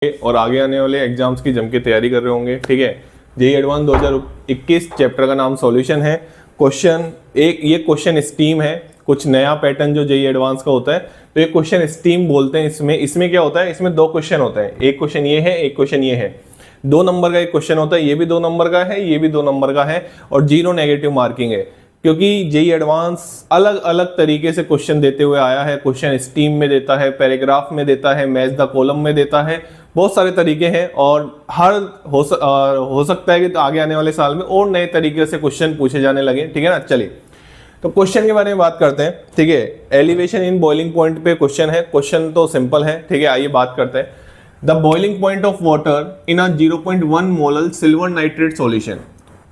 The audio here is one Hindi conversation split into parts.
और आगे आने वाले एग्जाम्स की जम के तैयारी कर रहे होंगे। ठीक है, जेईई एडवांस 2021 चैप्टर का नाम सॉल्यूशन है। क्वेश्चन एक ये क्वेश्चन स्टीम है, कुछ नया पैटर्न जो जेईई एडवांस का होता है, तो ये क्वेश्चन स्टीम बोलते हैं। इसमें क्या होता है, इसमें दो क्वेश्चन होते हैं, एक क्वेश्चन ये है, एक क्वेश्चन ये है। 2 नंबर का एक क्वेश्चन होता है, ये भी 2 नंबर का है, ये भी 2 नंबर का है, और 0 नेगेटिव मार्किंग है। क्योंकि जेईई एडवांस अलग अलग तरीके से क्वेश्चन देते हुए आया है। क्वेश्चन स्टीम में देता है, पैराग्राफ में देता है, मैच द कॉलम में देता है, बहुत सारे तरीके हैं। और हो सकता है कि आगे आने वाले साल में और नए तरीके से क्वेश्चन पूछे जाने लगे। ठीक है ना, चलिए तो क्वेश्चन के बारे में बात करते हैं। ठीक है, एलिवेशन इन बॉइलिंग पॉइंट पे क्वेश्चन है। क्वेश्चन तो सिंपल है। ठीक है, आइए बात करते हैं। The boiling point of water in a 0.1 molal silver nitrate solution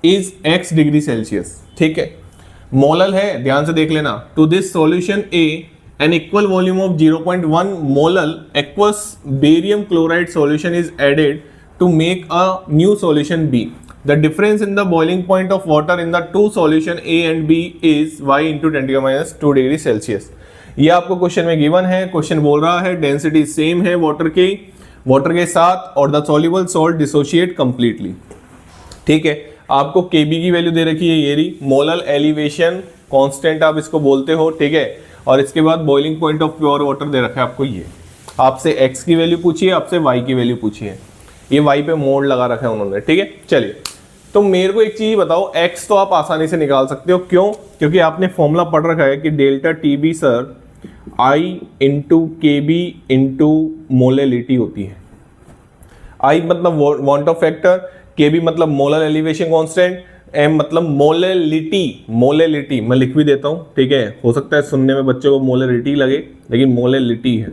is x degree Celsius. ठीक है, मोलल है, ध्यान से देख लेना। To this solution a an equal volume of 0.1 molal aqueous barium chloride solution is added to make a new solution B. The difference in the boiling point of water in the two solution A and B is y into 10 - 2 degree Celsius. ये आपको क्वेश्चन में गिवन है। क्वेश्चन बोल रहा है डेंसिटी सेम है वाटर के साथ, और the soluble salt dissociate completely. ठीक है, आपको Kb की वैल्यू दे रखी है, ये रही मोलल एलिवेशन कांस्टेंट आप इसको बोलते हो। ठीक है, और इसके बाद boiling point of pure water दे रखा है आपको। ये आपसे x की वैल्यू पूछी है, आपसे y की वैल्यू पूछी है, ये y पे मोड लगा रखा है उन्होंने। ठीक है, चलिए तो मेरे को एक चीज बताओ, x तो आप आसानी से निकाल सकते हो। क्यों? क्योंकि आपने फॉर्मूला पढ़ रखा है कि delta TB sir I into के बी इंटू मोलेलिटी होती है। I मतलब वांट ऑफ फैक्टर, के बी मतलब मोलर एलिवेशन कांस्टेंट, एम मतलब मोलेलिटी मैं लिख भी देता हूं। ठीक है, हो सकता है सुनने में बच्चों को मोलेलिटी लगे, लेकिन मोलेलिटी है,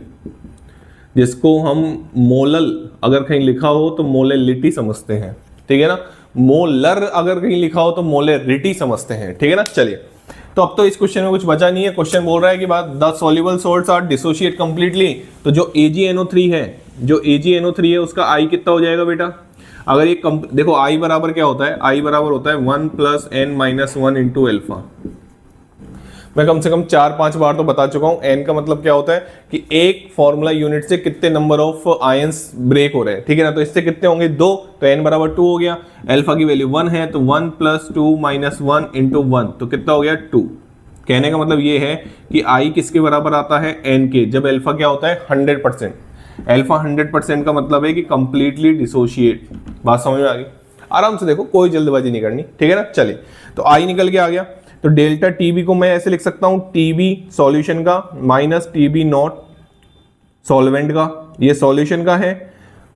जिसको हम मोलल अगर कहीं लिखा हो तो मोलेलिटी समझते हैं। ठीक है ना, मोलर अगर कहीं लिखा हो तो मोलेरिटी समझते हैं। ठीक है ना, चलिए तो अब तो इस क्वेश्चन में कुछ बचा नहीं है। क्वेश्चन बोल रहा है कि बात the soluble salts are dissociate completely. तो जो AgNO3 है, उसका I कितना हो जाएगा बेटा? अगर ये देखो I बराबर क्या होता है, I बराबर होता है 1 + n - 1 इंटू एल्फा। मैं कम से कम 4-5 बार तो बता चुका हूं। n का मतलब क्या होता है कि एक फॉर्मूला यूनिट से कितने नंबर ऑफ आयंस ब्रेक हो रहे हैं। ठीक है ना, तो इससे कितने होंगे 2, तो n बराबर 2 हो गया। एल्फा की वैल्यू 1 है, तो 1 + 2 - 1 इंटू 1, तो कितना हो गया 2। कहने का मतलब ये है कि I किसके बराबर आता है, n के, जब एल्फा क्या होता है 100%। एल्फा 100% का मतलब है कि कंप्लीटली डिसोशिएट। बात समझ में आ गई? आराम से देखो, कोई जल्दबाजी नहीं करनी। ठीक है ना, चलिए तो आई निकल के आ गया। तो डेल्टा टीबी को मैं ऐसे लिख सकता हूं, टीबी सॉल्यूशन का माइनस टीबी नॉट सॉल्वेंट का, ये सॉल्यूशन का है,